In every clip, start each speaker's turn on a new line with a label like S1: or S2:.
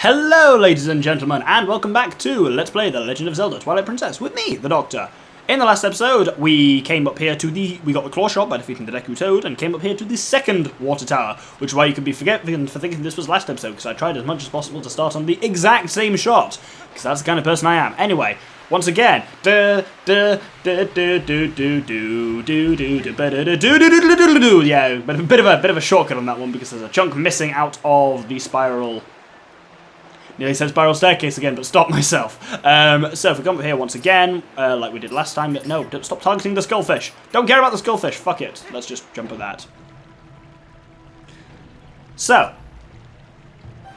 S1: Hello ladies and gentlemen, and welcome back to Let's Play The Legend of Zelda Twilight Princess with me, the Doctor. In the last episode, we came up here to we got the claw shot by defeating the Deku Toad, and came up here to the second water tower, which is why you could be forgetting for thinking this was last episode, because I tried as much as possible to start on the exact same shot, because that's the kind of person I am. Anyway, once again, yeah, but a bit of a shortcut on that one, because there's a chunk missing out of the spiral. Nearly said spiral staircase again, but stop myself. So if we come up here once again, like we did last time, no, don't stop targeting the skullfish. Don't care about the skullfish, fuck it. Let's just jump at that. So,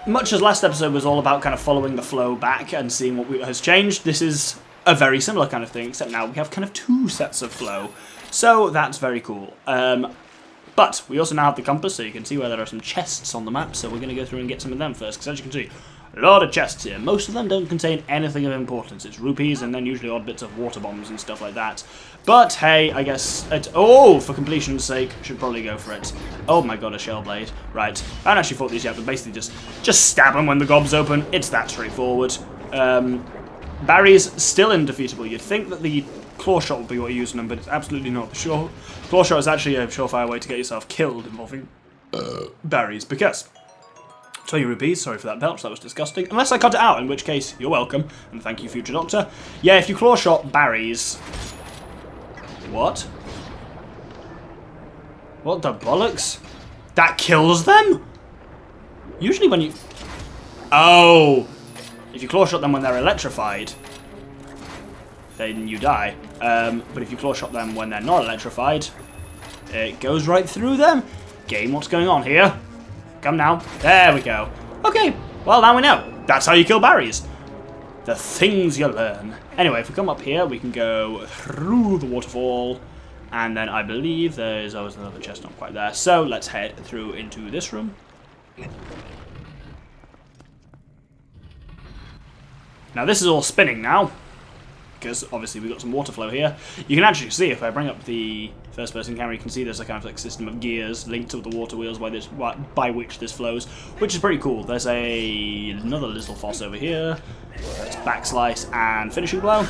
S1: much as last episode was all about kind of following the flow back and seeing what has changed, this is a very similar kind of thing, except now we have kind of two sets of flow. So that's very cool. But we also now have the compass, so you can see where there are some chests on the map, so we're going to go through and get some of them first, because as you can see, a lot of chests here. Most of them don't contain anything of importance. It's rupees and then usually odd bits of water bombs and stuff like that. But hey, I guess oh, for completion's sake, should probably go for it. Oh my god, a shell blade. Right. I haven't actually fought these yet, but basically just stab them when the gob's open. It's that straightforward. Barry's still indefeatable. You'd think that the claw shot would be what you're using them, but it's absolutely not. The claw shot is actually a surefire way to get yourself killed involving berries, because 20 rupees, sorry for that belch, that was disgusting. Unless I cut it out, in which case, you're welcome, and thank you, future Doctor. Yeah, if you claw shot berries... What? What the bollocks? That kills them? Usually when you... Oh! If you claw shot them when they're electrified, then you die. But if you claw shot them when they're not electrified, it goes right through them. Game, what's going on here? Come now. There we go. Okay, well now we know. That's how you kill berries. The things you learn. Anyway, if we come up here, we can go through the waterfall. And then I believe there's always another chest not quite there. So let's head through into this room. Now this is all spinning now, because obviously we've got some water flow here. You can actually see, if I bring up the first person camera, you can see there's a kind of like system of gears linked to the water wheels by which this flows, which is pretty cool. There's another little foss over here. There's backslice and finishing blow.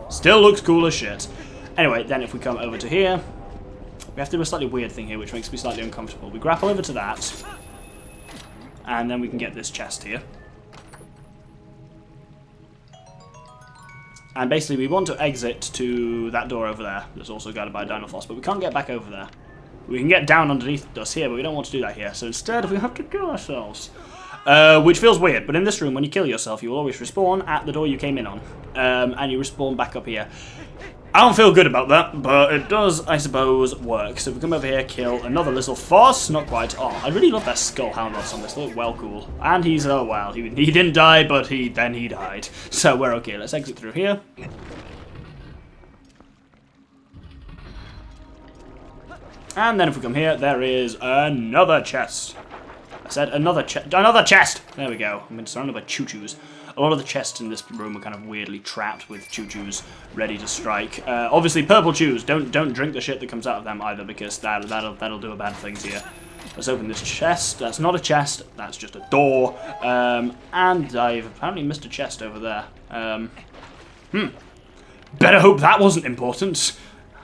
S1: Still looks cool as shit. Anyway, then if we come over to here, we have to do a slightly weird thing here, which makes me slightly uncomfortable. We grapple over to that, and then we can get this chest here. And basically we want to exit to that door over there. That's also guarded by a Dinofloss, but we can't get back over there. We can get down underneath us here, but we don't want to do that here. So instead we have to kill ourselves. Which feels weird, but in this room when you kill yourself you will always respawn at the door you came in on. And you respawn back up here. I don't feel good about that, but it does, I suppose, work. So if we come over here, kill another little foss. Not quite. Oh, I really love that skull helmet on this. They look well cool. And he's, oh well, he didn't die, but he died. So we're okay. Let's exit through here. And then if we come here, there is another chest. I said another chest! There we go. I'm surrounded by choo-choos. A lot of the chests in this room are kind of weirdly trapped with choo-choos ready to strike. Obviously, purple chews. Don't drink the shit that comes out of them either, because that'll do a bad thing to you. Let's open this chest. That's not a chest. That's just a door. And I've apparently missed a chest over there. Better hope that wasn't important.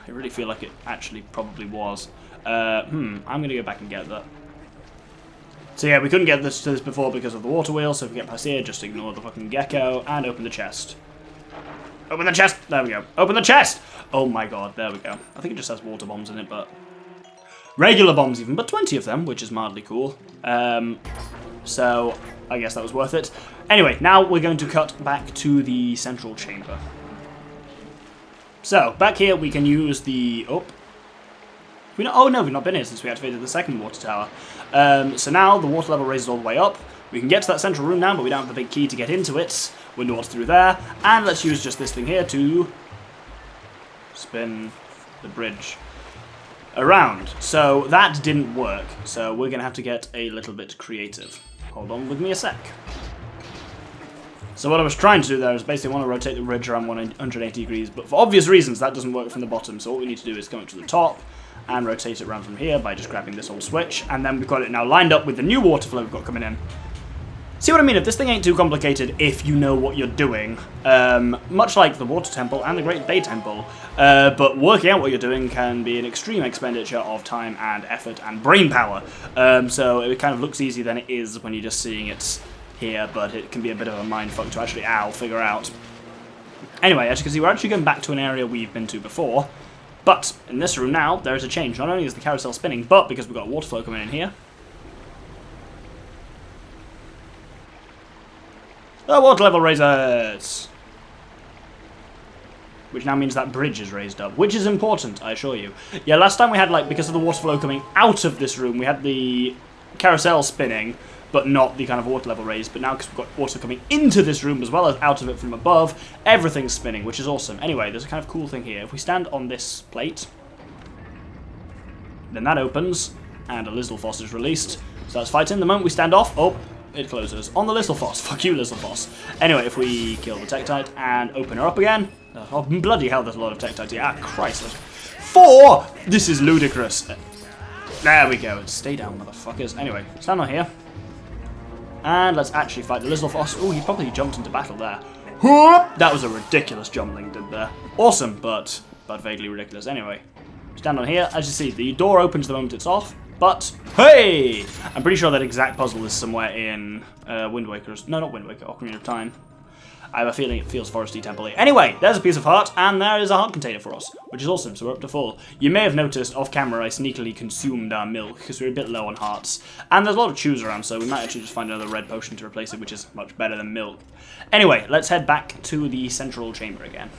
S1: I really feel like it actually probably was. I'm gonna go back and get that. So yeah, we couldn't get to this before because of the water wheel, so if we get past here, just ignore the fucking gecko and open the chest. Open the chest! There we go. Open the chest! Oh my god, there we go. I think it just has water bombs in it, but... regular bombs even, but 20 of them, which is mildly cool. So, I guess that was worth it. Anyway, now we're going to cut back to the central chamber. So, back here we can use the... Oh no, we've not been here since we activated the second water tower. So now the water level raises all the way up. We can get to that central room now, but we don't have the big key to get into it. Window water through there. And let's use just this thing here to spin the bridge around. So that didn't work. So we're going to have to get a little bit creative. Hold on with me a sec. So what I was trying to do there is basically want to rotate the bridge around 180 degrees, but for obvious reasons that doesn't work from the bottom. So what we need to do is come up to the top and rotate it around from here by just grabbing this old switch, and then we've got it now lined up with the new water flow we've got coming in. See what I mean? If this thing ain't too complicated, if you know what you're doing, much like the Water Temple and the Great Bay Temple, but working out what you're doing can be an extreme expenditure of time and effort and brain power. So it kind of looks easier than it is when you're just seeing it here, but it can be a bit of a mindfuck to actually, figure out. Anyway, as you can see, we're actually going back to an area we've been to before, but in this room now, there is a change. Not only is the carousel spinning, but because we've got water flow coming in here, the water level raises! Which now means that bridge is raised up, which is important, I assure you. Yeah, last time we had, like, because of the water flow coming out of this room, we had the carousel spinning, but not the kind of water level raised. But now, because we've got water coming into this room as well as out of it from above, everything's spinning, which is awesome. Anyway, there's a kind of cool thing here. If we stand on this plate, then that opens, and a Lizzlefoss is released. So that's fighting. The moment we stand off, oh, it closes. On the Lizzlefoss. Fuck you, Lizzlefoss. Anyway, if we kill the Tektite and open her up again, oh, bloody hell, there's a lot of Tektite here. Ah, Christ. 4! This is ludicrous. There we go. Stay down, motherfuckers. Anyway, stand on here. And let's actually fight the Lizzlefoss. Oh, he probably jumped into battle there. That was a ridiculous jump Link did there. Awesome, but vaguely ridiculous. Anyway, stand on here. As you see, the door opens the moment it's off. But, hey! I'm pretty sure that exact puzzle is somewhere in Wind Waker's... No, not Wind Waker, Ocarina of Time. I have a feeling it feels Foresty Temple-y. Anyway, there's a piece of heart, and there is a heart container for us, which is awesome, so we're up to full. You may have noticed off-camera I sneakily consumed our milk, because we're a bit low on hearts. And there's a lot of chews around, so we might actually just find another red potion to replace it, which is much better than milk. Anyway, let's head back to the central chamber again.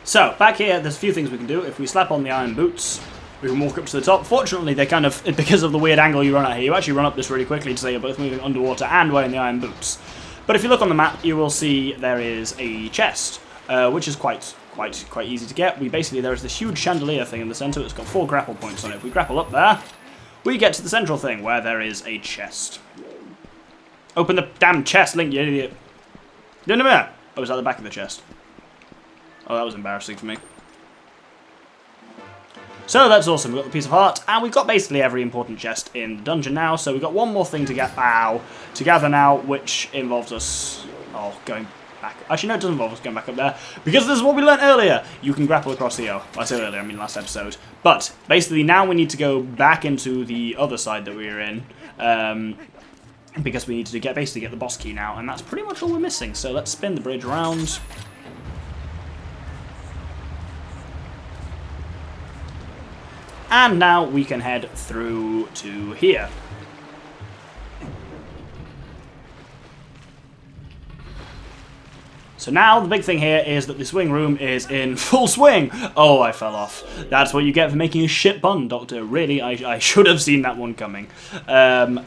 S1: So, back here, there's a few things we can do. If we slap on the iron boots, we can walk up to the top. Fortunately, they kind of, because of the weird angle you run at here, you actually run up this really quickly to say you're both moving underwater and wearing the iron boots. But if you look on the map, you will see there is a chest, which is quite easy to get. There is this huge chandelier thing in the center that's got 4 grapple points on it. If we grapple up there, we get to the central thing where there is a chest. Open the damn chest, Link, you idiot. No. Oh, is that the back of the chest? Oh, that was embarrassing for me. So that's awesome, we've got the piece of heart, and we've got basically every important chest in the dungeon now, so we've got one more thing to gather now, which involves us, going back. Actually, no, it doesn't involve us going back up there, because this is what we learned earlier. You can grapple across here. Well, I said earlier, I mean last episode. But, basically, now we need to go back into the other side that we were in, because we need to basically get the boss key now, and that's pretty much all we're missing. So let's spin the bridge around. And now we can head through to here. So now the big thing here is that the swing room is in full swing. Oh, I fell off. That's what you get for making a shit pun, Doctor. Really, I should have seen that one coming.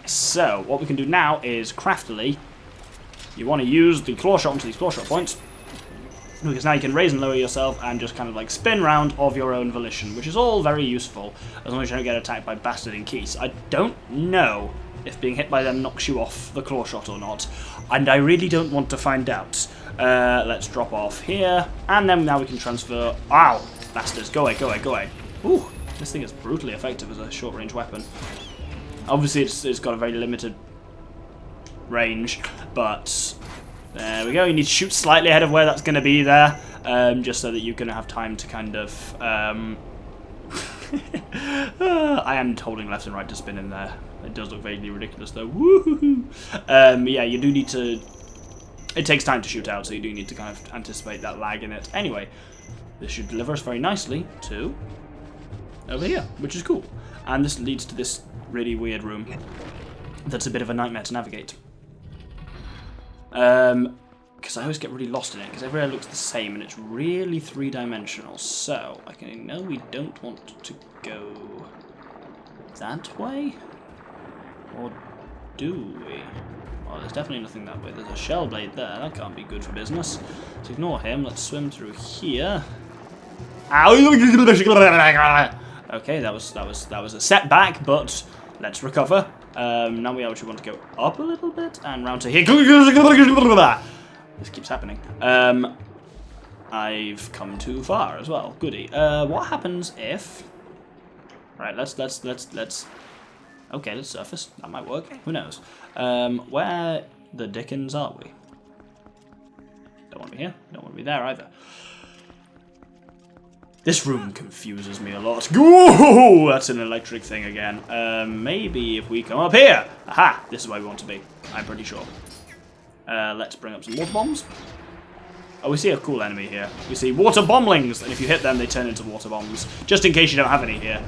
S1: So what we can do now is craftily, you want to use the claw shot onto these claw shot points, because now you can raise and lower yourself and just kind of like spin round of your own volition, which is all very useful, as long as you don't get attacked by bastarding Keys. I don't know if being hit by them knocks you off the claw shot or not, and I really don't want to find out. Let's drop off here, and then now we can transfer... Ow! Bastards, go away. Ooh, this thing is brutally effective as a short-range weapon. Obviously, it's got a very limited range, but... There we go, you need to shoot slightly ahead of where that's going to be there, just so that you're going to have time to kind of... I am holding left and right to spin in there. It does look vaguely ridiculous though. Woohoo! Yeah, you do need to... It takes time to shoot out, so you do need to kind of anticipate that lag in it. Anyway, this should deliver us very nicely to... over here, which is cool. And this leads to this really weird room that's a bit of a nightmare to navigate. Because I always get really lost in it, because everywhere looks the same, and it's really three-dimensional. So, I know we don't want to go that way, or do we? Oh, there's definitely nothing that way. There's a shell blade there. That can't be good for business. So ignore him. Let's swim through here. Ow! Okay, that was a setback, but let's recover. Now we actually want to go up a little bit and round to here. This keeps happening. I've come too far as well. Goody. What happens if... Right, let's Okay, let's surface. That might work. Who knows? Where the dickens are we? Don't want to be here. Don't want to be there either. This room confuses me a lot. Whoa, that's an electric thing again. Maybe if we come up here. Aha! This is where we want to be. I'm pretty sure. Let's bring up some water bombs. Oh, we see a cool enemy here. We see water bomblings, and if you hit them, they turn into water bombs. Just in case you don't have any here,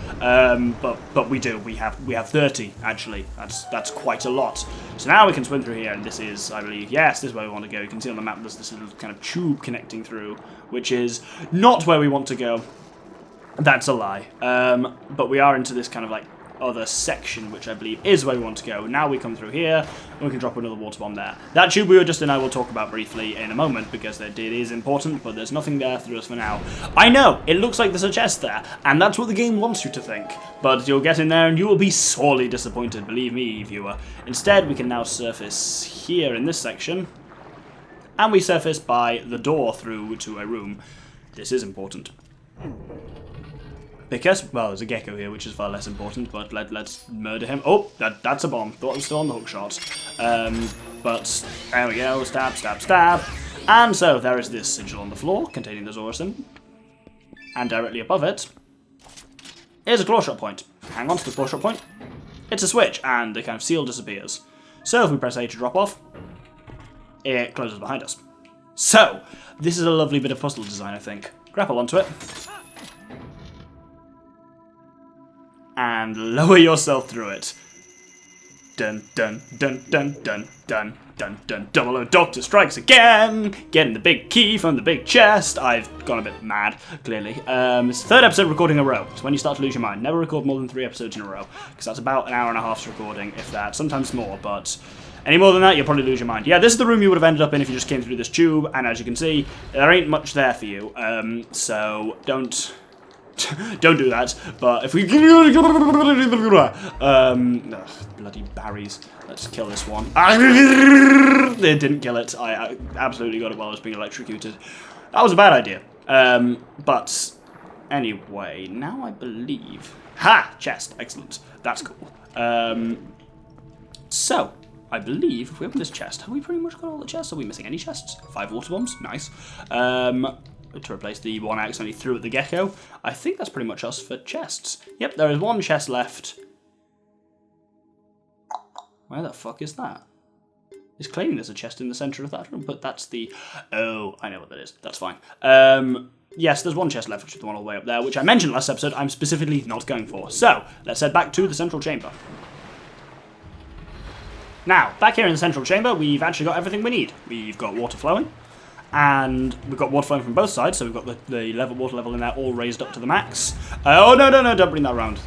S1: but we do. We have 30 actually. That's quite a lot. So now we can swim through here, and this is, I believe, yes, this is where we want to go. You can see on the map there's this little kind of tube connecting through, which is not where we want to go. That's a lie. But we are into this kind of like other section, which I believe is where we want to go. Now we come through here, and we can drop another water bomb there. That tube we were just in I will talk about briefly in a moment, because it is important, but there's nothing there through us for now. I know, it looks like there's a chest there, and that's what the game wants you to think, but you'll get in there and you will be sorely disappointed, believe me, viewer. Instead, we can now surface here in this section, and we surface by the door through to a room. This is important. Because, well, there's a gecko here, which is far less important, but let's murder him. Oh, that's a bomb. Thought it was still on the hook shot. But, there we go. Stab, stab, stab. And so, there is this sigil on the floor, containing the Zora symbol. And directly above it is a claw shot point. Hang on to the claw shot point. It's a switch, and the kind of seal disappears. So, if we press A to drop off, it closes behind us. So, this is a lovely bit of puzzle design, I think. Grapple onto it. And lower yourself through it. Dun dun dun dun dun dun dun dun. 00 Doctor strikes again! Getting the big key from the big chest. I've gone a bit mad, clearly. It's the third episode recording in a row. It's when you start to lose your mind. Never record more than 3 episodes in a row, because that's about an hour and a half's recording, if that. Sometimes more, but any more than that, you'll probably lose your mind. Yeah, this is the room you would have ended up in if you just came through this tube, and as you can see, there ain't much there for you. So don't do that, but if we bloody berries, let's kill this one. They didn't kill it. I absolutely got it while I was being electrocuted. That was a bad idea. But anyway, now I believe, chest, excellent, that's cool. So I believe if we open this chest, have we pretty much got all the chests? Are we missing any chests? 5 water bombs, nice. To replace the one I accidentally threw at the gecko. I think that's pretty much us for chests. Yep, there is 1 chest left. Where the fuck is that? It's claiming there's a chest in the centre of that room, but that's the... Oh, I know what that is. That's fine. Yes, there's 1 chest left, which is the one all the way up there, which I mentioned last episode I'm specifically not going for. So, let's head back to the central chamber. Now, back here in the central chamber, we've actually got everything we need. We've got water flowing. And we've got water flowing from both sides, so we've got the water level in there all raised up to the max. Oh, no, don't bring that around.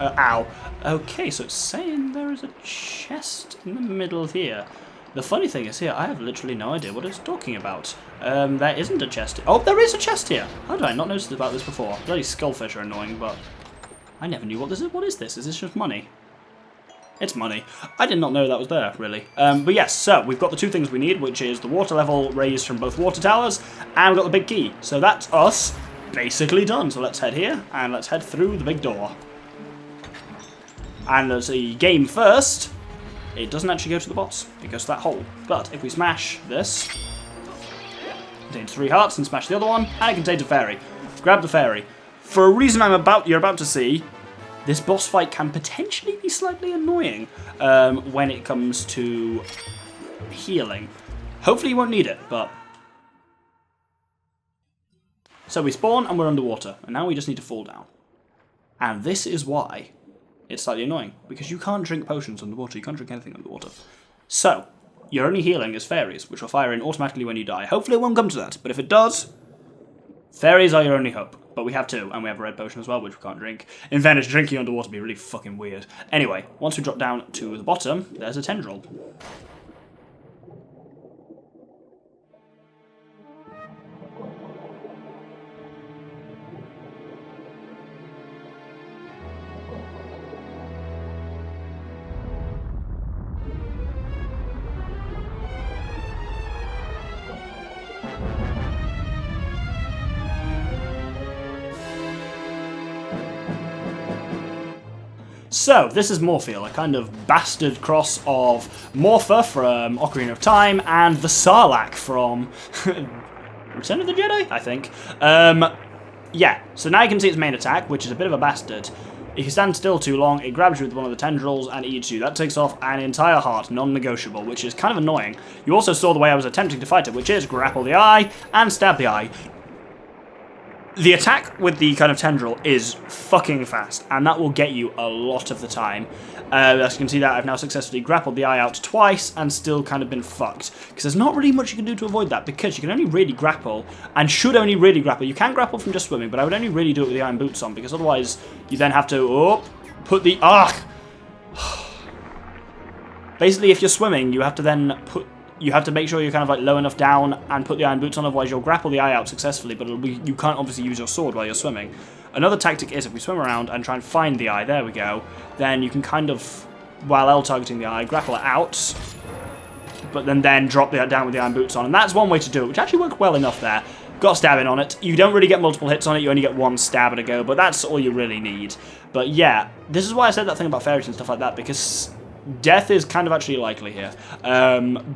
S1: Ow. Okay, so it's saying there is a chest in the middle here. The funny thing is here, I have literally no idea what it's talking about. There isn't a chest. Oh, there is a chest here. How did I not notice about this before? Bloody skullfish are annoying, but I never knew what this is. What is this? Is this just money? It's money. I did not know that was there, really. But yes, so we've got the 2 things we need, which is the water level raised from both water towers, and we've got the big key. So that's us basically done. So let's head here, and let's head through the big door. And as a game first, it doesn't actually go to the boss. It goes to that hole. But if we smash this, it contains 3 hearts, and smash the other one, and it contains a fairy. Grab the fairy. For a reason you're about to see, this boss fight can potentially be slightly annoying when it comes to healing. Hopefully you won't need it, but... So we spawn and we're underwater, and now we just need to fall down. And this is why it's slightly annoying, because you can't drink potions underwater, you can't drink anything underwater. So, your only healing is fairies, which will fire in automatically when you die. Hopefully it won't come to that, but if it does, fairies are your only hope. But we have 2, and we have a red potion as well, which we can't drink. In fairness, drinking underwater would be really fucking weird. Anyway, once we drop down to the bottom, there's a tendril. So, this is Morpheal, a kind of bastard cross of Morpha from Ocarina of Time and the Sarlacc from Return of the Jedi, I think. Yeah, so now you can see its main attack, which is a bit of a bastard. If you stand still too long, it grabs you with one of the tendrils and eats you. That takes off an entire heart, non-negotiable, which is kind of annoying. You also saw the way I was attempting to fight it, which is grapple the eye and stab the eye. The attack with the kind of tendril is fucking fast, and that will get you a lot of the time. As you can see that I've now successfully grappled the eye out twice and still kind of been fucked. Because there's not really much you can do to avoid that, because you can only really grapple, and should only really grapple. You can grapple from just swimming, but I would only really do it with the iron boots on, because otherwise you then have to put the... Basically, if you're swimming, you have to then you have to make sure you're kind of like low enough down and put the iron boots on, otherwise you'll grapple the eye out successfully, but you can't obviously use your sword while you're swimming. Another tactic is if we swim around and try and find the eye, there we go, then you can kind of, while L-targeting the eye, grapple it out, but then drop it down with the iron boots on, and that's one way to do it, which actually worked well enough there. Got stabbing on it. You don't really get multiple hits on it, you only get one stab at a go, but that's all you really need. But yeah, this is why I said that thing about fairies and stuff like that, because death is kind of actually likely here,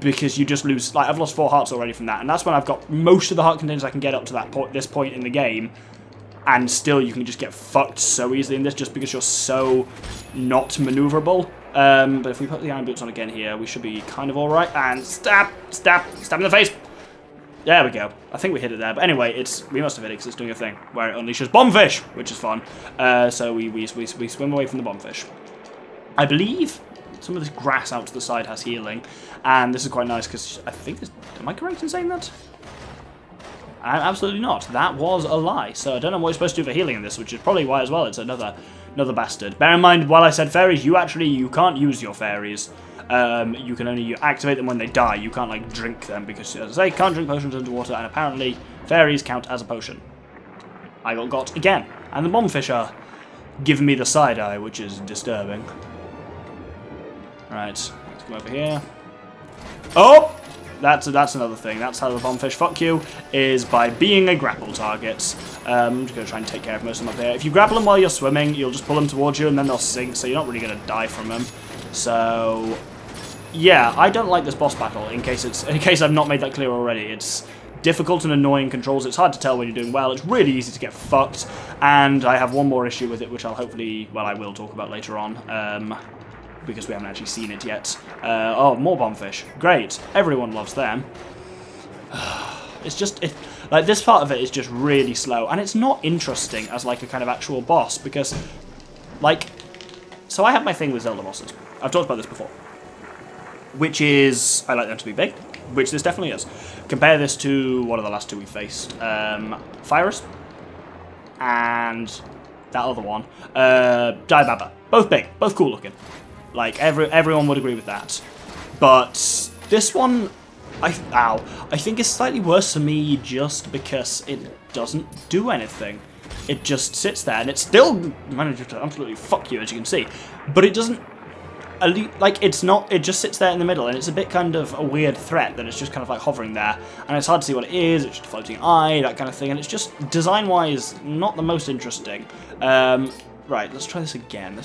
S1: because you just lose, like, I've lost 4 hearts already from that, and that's when I've got most of the heart containers I can get up to this point in the game, and still you can just get fucked so easily in this just because you're so not maneuverable. But if we put the iron boots on again here, we should be kind of alright, and stab in the face! There we go. I think we hit it there, but anyway, we must have hit it because it's doing a thing where it unleashes bombfish, which is fun. So we swim away from the bombfish. I believe some of this grass out to the side has healing, and this is quite nice because I think am I correct in saying that? Absolutely not. That was a lie. So I don't know what you're supposed to do for healing in this, which is probably why as well it's another bastard. Bear in mind, while I said fairies, you can't use your fairies. You can only activate them when they die. You can't like drink them because, as I say, can't drink potions underwater, and apparently fairies count as a potion. I got again, and the bombfish are giving me the side eye, which is disturbing. Right, let's come over here. Oh! That's another thing. That's how the bombfish fuck you, is by being a grapple target. I'm just going to try and take care of most of them up here. If you grapple them while you're swimming, you'll just pull them towards you and then they'll sink, so you're not really going to die from them. So, yeah, I don't like this boss battle, in case I've not made that clear already. It's difficult and annoying controls. It's hard to tell when you're doing well. It's really easy to get fucked, and I have one more issue with it, which I will talk about later on. Because we haven't actually seen it yet. Oh, more bombfish. Great. Everyone loves them. It's just, like, this part of it is just really slow, and it's not interesting as, like, a kind of actual boss, because, like, so I have my thing with Zelda bosses. I've talked about this before. Which is, I like them to be big, which this definitely is. Compare this to, what are the last 2 we faced? Fyrus, and that other one. Daibaba. Both big, both cool looking. Like, everyone would agree with that. But this one, I think is slightly worse for me just because it doesn't do anything. It just sits there, and it still manages to absolutely fuck you, as you can see. But it doesn't, like, it just sits there in the middle, and it's a bit kind of a weird threat that it's just kind of like hovering there. And it's hard to see what it is, it's just a floating eye, that kind of thing. And it's just, design-wise, not the most interesting. Right, let's try this again.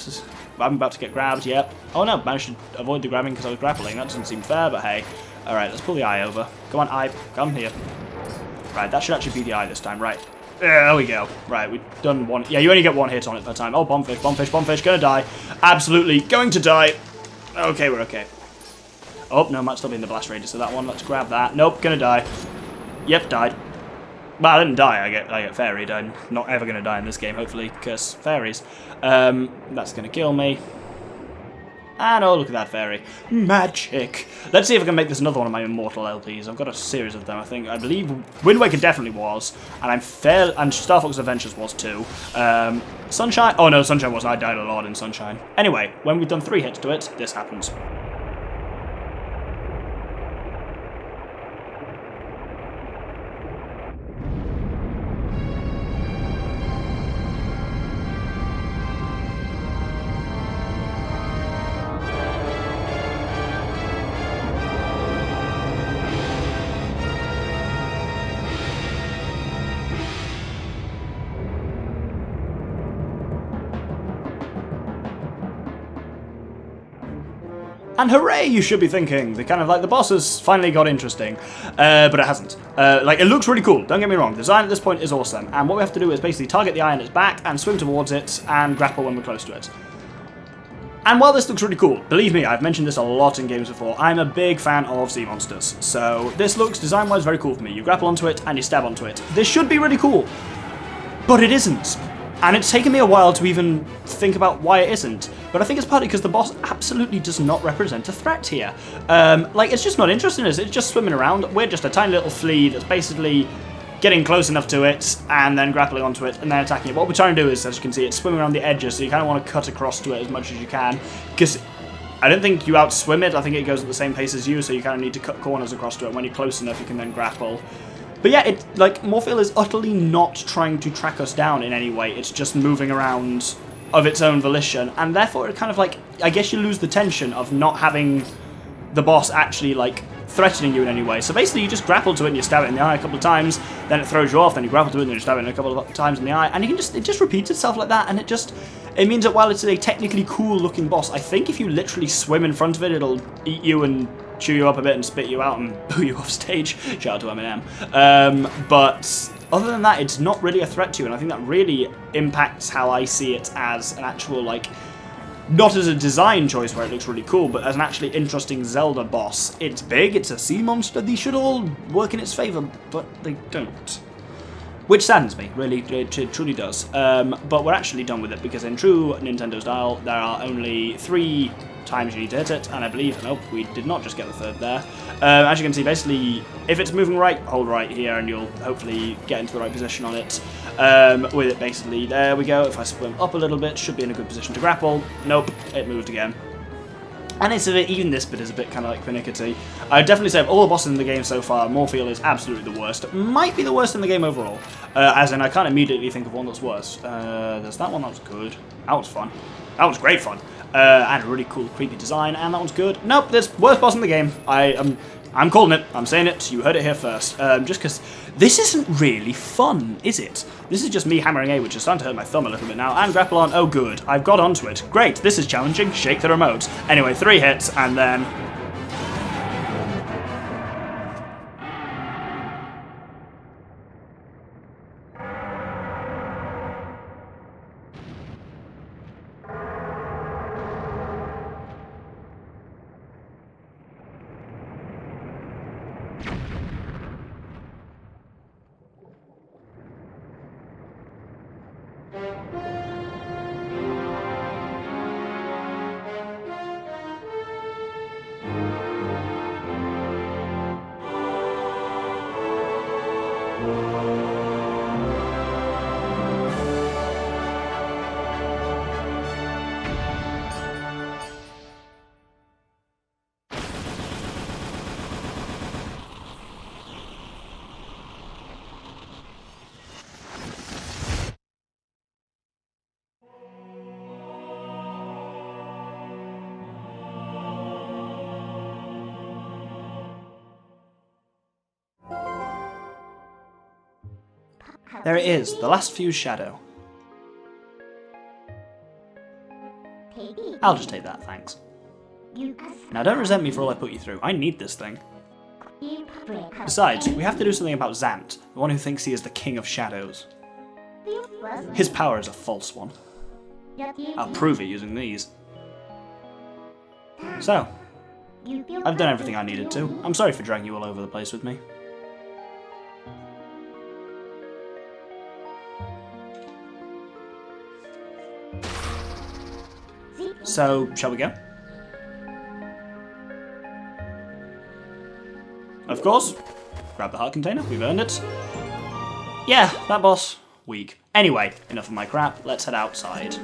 S1: I'm about to get grabbed, yep. Oh no, managed to avoid the grabbing because I was grappling. That doesn't seem fair, but hey. Alright, let's pull the eye over. Come on, eye, come here. Right, that should actually be the eye this time, right. There we go. Right, we've done one. Yeah, you only get one hit on it per time. Oh, bombfish, gonna die. Absolutely going to die. Okay, we're okay. Oh, no, might still be in the blast radius of that one. Let's grab that. Nope, gonna die. Yep, died. Well, I didn't die, I get fairied. I'm not ever going to die in this game, hopefully, because fairies. That's going to kill me. And oh, look at that fairy. Magic! Let's see if I can make this another one of my immortal LPs. I've got a series of them, I think. I believe Wind Waker definitely was, and and Star Fox Adventures was too. Sunshine? Oh no, Sunshine wasn't. I died a lot in Sunshine. Anyway, when we've done 3 hits to it, this happens. And hooray, you should be thinking. The kind of like the boss has finally got interesting, but it hasn't. Like, it looks really cool, don't get me wrong. The design at this point is awesome, and what we have to do is basically target the eye on its back and swim towards it and grapple when we're close to it. And while this looks really cool, believe me, I've mentioned this a lot in games before, I'm a big fan of sea monsters. So this looks design-wise very cool for me. You grapple onto it and you stab onto it. This should be really cool, but it isn't. And it's taken me a while to even think about why it isn't. But I think it's partly because the boss absolutely does not represent a threat here. Like, it's just not interesting in us. It's just swimming around. We're just a tiny little flea that's basically getting close enough to it and then grappling onto it and then attacking it. What we're trying to do is, as you can see, it's swimming around the edges, so you kind of want to cut across to it as much as you can. Because I don't think you outswim it. I think it goes at the same pace as you, so you kind of need to cut corners across to it. When you're close enough, you can then grapple. But yeah, Morphle is utterly not trying to track us down in any way. It's just moving around of its own volition, and therefore it kind of like, I guess you lose the tension of not having the boss actually like threatening you in any way. So basically you just grapple to it and you stab it in the eye a couple of times, then it throws you off, then you grapple to it and you stab it a couple of times in the eye, and you can it just repeats itself like that, and it means that while it's a technically cool looking boss, I think if you literally swim in front of it, it'll eat you and chew you up a bit and spit you out and boo you off stage. Shout out to Eminem. But other than that, it's not really a threat to you, and I think that really impacts how I see it as an actual, like, not as a design choice where it looks really cool, but as an actually interesting Zelda boss. It's big, it's a sea monster, these should all work in its favour, but they don't. Which saddens me, really, it truly does. But we're actually done with it, because in true Nintendo style, there are only 3 times you need to hit it, and I believe, nope, we did not just get the 3rd there. As you can see, basically, if it's moving right, hold right here, and you'll hopefully get into the right position on it. With it, basically, there we go. If I swim up a little bit, should be in a good position to grapple. Nope, it moved again. And it's even this bit is a bit kind of like finicky. I'd definitely say of all the bosses in the game so far, Morphle is absolutely the worst. Might be the worst in the game overall. As in, I can't immediately think of one that's worse. There's that one that was good. That was fun. That was great fun. And a really cool, creepy design, and that one's good. Nope, there's worst boss in the game. I'm calling it. I'm saying it. You heard it here first. Just because this isn't really fun, is it? This is just me hammering A, which is starting to hurt my thumb a little bit now. And grapple on. Oh, good. I've got onto it. Great. This is challenging. Shake the remote. Anyway, 3 hits, and then... There it is, the last fused shadow. I'll just take that, thanks. Now don't resent me for all I put you through, I need this thing. Besides, we have to do something about Zant, the one who thinks he is the king of shadows. His power is a false one. I'll prove it using these. So, I've done everything I needed to. I'm sorry for dragging you all over the place with me. So, shall we go? Of course. Grab the heart container, we've earned it. Yeah, that boss, weak. Anyway, enough of my crap, let's head outside.